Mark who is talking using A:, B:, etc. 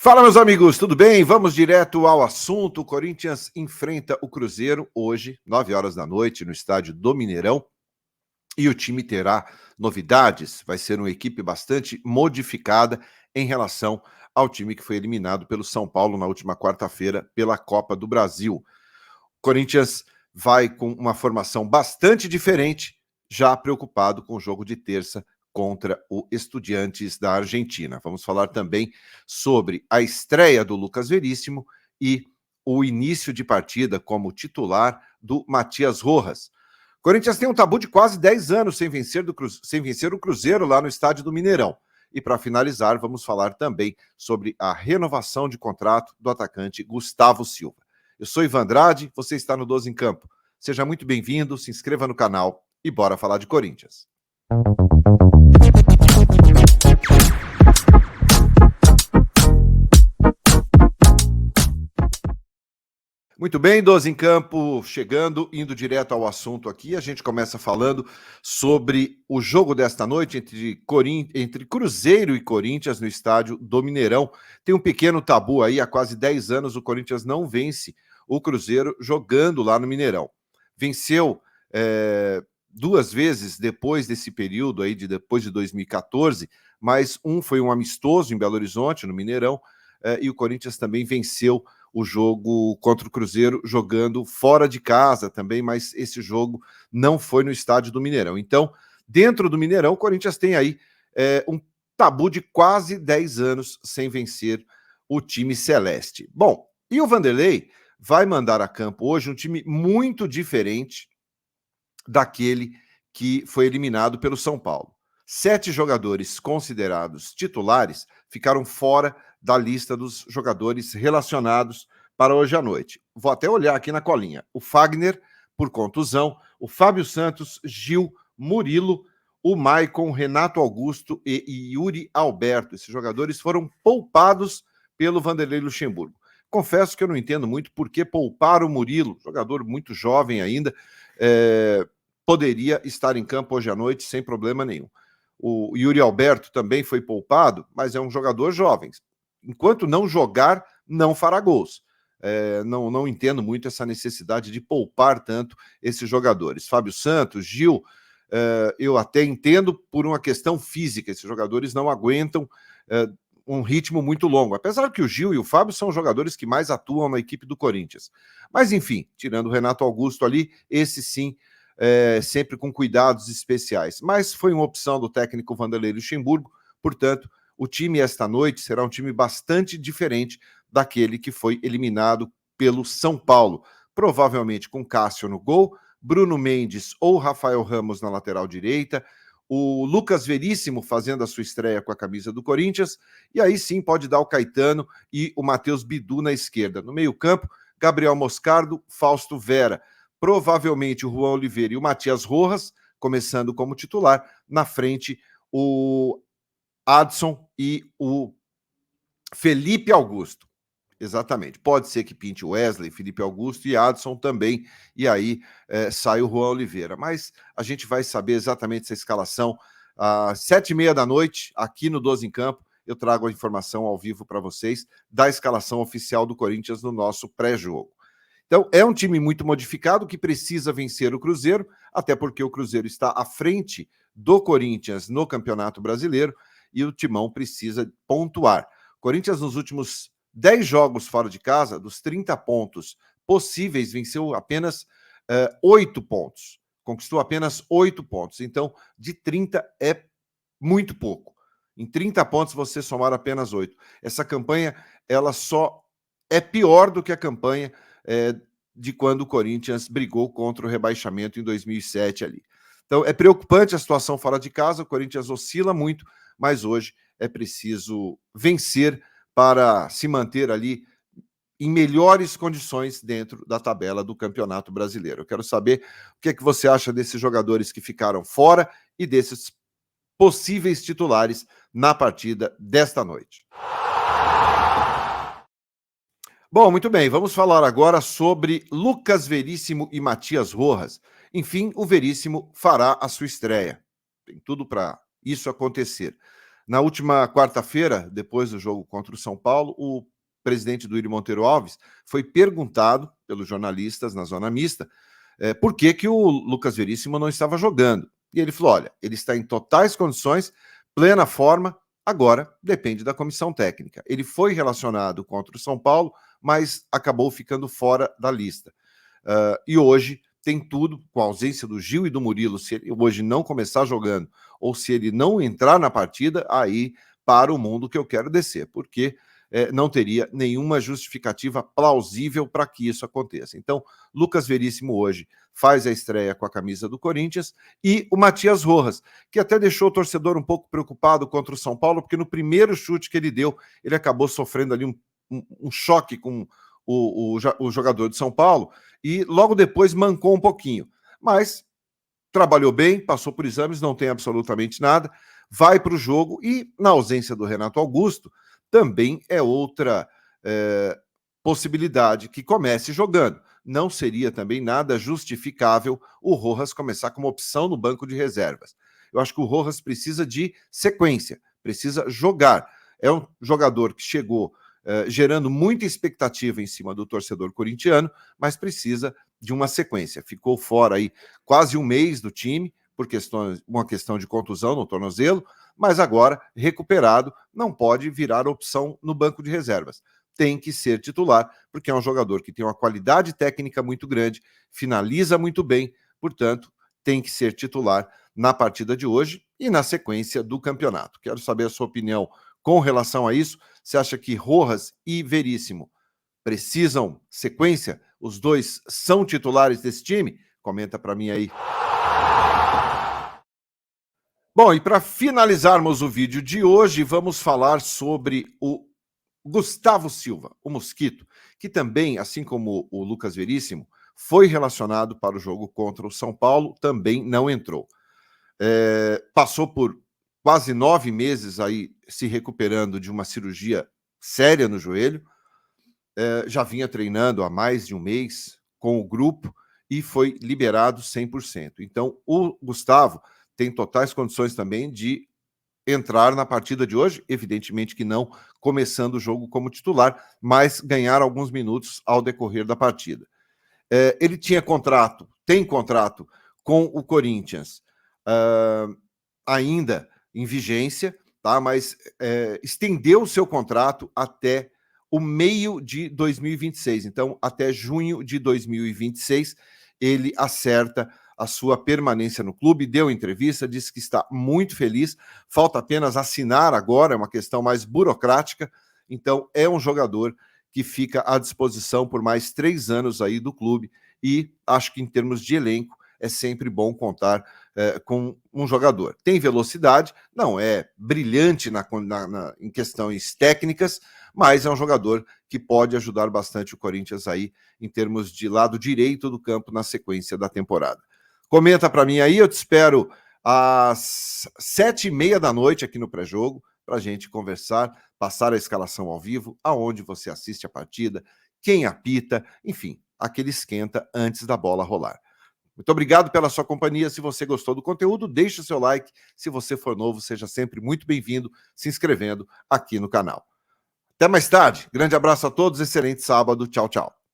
A: Fala, meus amigos, tudo bem? Vamos direto ao assunto. O Corinthians enfrenta o Cruzeiro hoje, 9 horas da noite, no estádio do Mineirão. E o time terá novidades. Vai ser uma equipe bastante modificada em relação ao time que foi eliminado pelo São Paulo na última quarta-feira pela Copa do Brasil. O Corinthians vai com uma formação bastante diferente, já preocupado com o jogo de terça contra o Estudiantes da Argentina. Vamos falar também sobre a estreia do Lucas Veríssimo e o início de partida como titular do Matias Rojas. O Corinthians tem um tabu de quase 10 anos sem vencer o Cruzeiro lá no estádio do Mineirão. E para finalizar, vamos falar também sobre a renovação de contrato do atacante Gustavo Silva. Eu sou Ivan Andrade, você está no 12 em Campo. Seja muito bem-vindo, se inscreva no canal e bora falar de Corinthians. Muito bem, 12 em Campo, chegando, indo direto ao assunto aqui. A gente começa falando sobre o jogo desta noite entre Cruzeiro e Corinthians no estádio do Mineirão. Tem um pequeno tabu aí, há quase 10 anos o Corinthians não vence o Cruzeiro jogando lá no Mineirão. Venceu duas vezes depois desse período aí, depois de 2014, mas foi um amistoso em Belo Horizonte, no Mineirão, e o Corinthians também venceu o jogo contra o Cruzeiro jogando fora de casa também, mas esse jogo não foi no estádio do Mineirão. Então, dentro do Mineirão, o Corinthians tem aí um tabu de quase 10 anos sem vencer o time celeste. Bom, e o Vanderlei vai mandar a campo hoje um time muito diferente daquele que foi eliminado pelo São Paulo. 7 jogadores considerados titulares ficaram fora da lista dos jogadores relacionados para hoje à noite. Vou até olhar aqui na colinha. O Fagner, por contusão, o Fábio Santos, Gil, Murilo, o Maicon, Renato Augusto e Yuri Alberto. Esses jogadores foram poupados pelo Vanderlei Luxemburgo. Confesso que eu não entendo muito por que poupar o Murilo, jogador muito jovem ainda, poderia estar em campo hoje à noite sem problema nenhum. O Yuri Alberto também foi poupado, mas é um jogador jovem. Enquanto não jogar, não fará gols. Não entendo muito essa necessidade de poupar tanto esses jogadores. Fábio Santos, Gil, eu até entendo por uma questão física. Esses jogadores não aguentam um ritmo muito longo. Apesar que o Gil e o Fábio são os jogadores que mais atuam na equipe do Corinthians. Mas, enfim, tirando o Renato Augusto ali, esse sim, sempre com cuidados especiais. Mas foi uma opção do técnico Vanderlei Luxemburgo, portanto, o time esta noite será um time bastante diferente daquele que foi eliminado pelo São Paulo. Provavelmente com Cássio no gol, Bruno Mendes ou Rafael Ramos na lateral direita, o Lucas Veríssimo fazendo a sua estreia com a camisa do Corinthians, e aí sim pode dar o Caetano e o Matheus Bidu na esquerda. No meio-campo, Gabriel Moscardo, Fausto Vera. Provavelmente o Juan Oliveira e o Matias Rojas, começando como titular. Na frente, o Adson e o Felipe Augusto. Exatamente. Pode ser que pinte Wesley, Felipe Augusto e Adson também, e aí sai o Juan Oliveira. Mas a gente vai saber exatamente essa escalação às 7h30 da noite, aqui no 12 em Campo. Eu trago a informação ao vivo para vocês da escalação oficial do Corinthians no nosso pré-jogo. Então, é um time muito modificado que precisa vencer o Cruzeiro, até porque o Cruzeiro está à frente do Corinthians no Campeonato Brasileiro e o Timão precisa pontuar. O Corinthians, nos últimos 10 jogos fora de casa, dos 30 pontos possíveis, venceu apenas 8 pontos. Conquistou apenas 8 pontos. Então, de 30 é muito pouco. Em 30 pontos, você somar apenas 8. Essa campanha, ela só é pior do que a campanha de quando o Corinthians brigou contra o rebaixamento em 2007 ali. Então, é preocupante a situação fora de casa, o Corinthians oscila muito, mas hoje é preciso vencer para se manter ali em melhores condições dentro da tabela do Campeonato Brasileiro. Eu quero saber o que é que você acha desses jogadores que ficaram fora e desses possíveis titulares na partida desta noite. Bom, muito bem, vamos falar agora sobre Lucas Veríssimo e Matias Rojas. Enfim, o Veríssimo fará a sua estreia. Tem tudo para isso acontecer. Na última quarta-feira, depois do jogo contra o São Paulo, o presidente do Duílio Monteiro Alves foi perguntado pelos jornalistas na zona mista por que o Lucas Veríssimo não estava jogando. E ele falou, olha, ele está em totais condições, plena forma, agora depende da comissão técnica. Ele foi relacionado contra o São Paulo, mas acabou ficando fora da lista. E hoje tem tudo, com a ausência do Gil e do Murilo, se ele hoje não começar jogando, ou se ele não entrar na partida, aí para o mundo que eu quero descer, porque não teria nenhuma justificativa plausível para que isso aconteça. Então, Lucas Veríssimo hoje faz a estreia com a camisa do Corinthians, e o Matias Rojas, que até deixou o torcedor um pouco preocupado contra o São Paulo, porque no primeiro chute que ele deu, ele acabou sofrendo ali um choque com o jogador de São Paulo, e logo depois mancou um pouquinho. Mas trabalhou bem, passou por exames, não tem absolutamente nada, vai para o jogo, e na ausência do Renato Augusto, também é outra possibilidade que comece jogando. Não seria também nada justificável o Rojas começar como opção no banco de reservas. Eu acho que o Rojas precisa de sequência, precisa jogar. É um jogador que chegou gerando muita expectativa em cima do torcedor corintiano, mas precisa de uma sequência. Ficou fora aí quase um mês do time, por uma questão de contusão no tornozelo, mas agora, recuperado, não pode virar opção no banco de reservas. Tem que ser titular, porque é um jogador que tem uma qualidade técnica muito grande, finaliza muito bem, portanto, tem que ser titular na partida de hoje e na sequência do campeonato. Quero saber a sua opinião com relação a isso. Você acha que Rojas e Veríssimo precisam sequência? Os dois são titulares desse time? Comenta para mim aí. Bom, e para finalizarmos o vídeo de hoje, vamos falar sobre o Gustavo Silva, o Mosquito, que também, assim como o Lucas Veríssimo, foi relacionado para o jogo contra o São Paulo, também não entrou. Passou por quase 9 meses aí se recuperando de uma cirurgia séria no joelho, já vinha treinando há mais de um mês com o grupo e foi liberado 100%. Então, o Gustavo tem totais condições também de entrar na partida de hoje, evidentemente que não começando o jogo como titular, mas ganhar alguns minutos ao decorrer da partida. Ele tem contrato com o Corinthians ainda em vigência, tá? Mas estendeu o seu contrato até o meio de 2026. Então, até junho de 2026, ele acerta a sua permanência no clube, deu entrevista, disse que está muito feliz, falta apenas assinar agora, é uma questão mais burocrática, então é um jogador que fica à disposição por mais 3 anos aí do clube, e acho que em termos de elenco é sempre bom contar com um jogador. Tem velocidade, não é brilhante em questões técnicas, mas é um jogador que pode ajudar bastante o Corinthians aí em termos de lado direito do campo na sequência da temporada. Comenta para mim aí, eu te espero às 7h30 da noite aqui no pré-jogo, para a gente conversar, passar a escalação ao vivo, aonde você assiste a partida, quem apita, enfim, aquele esquenta antes da bola rolar. Muito obrigado pela sua companhia. Se você gostou do conteúdo, deixe o seu like. Se você for novo, seja sempre muito bem-vindo se inscrevendo aqui no canal. Até mais tarde. Grande abraço a todos. Excelente sábado. Tchau, tchau.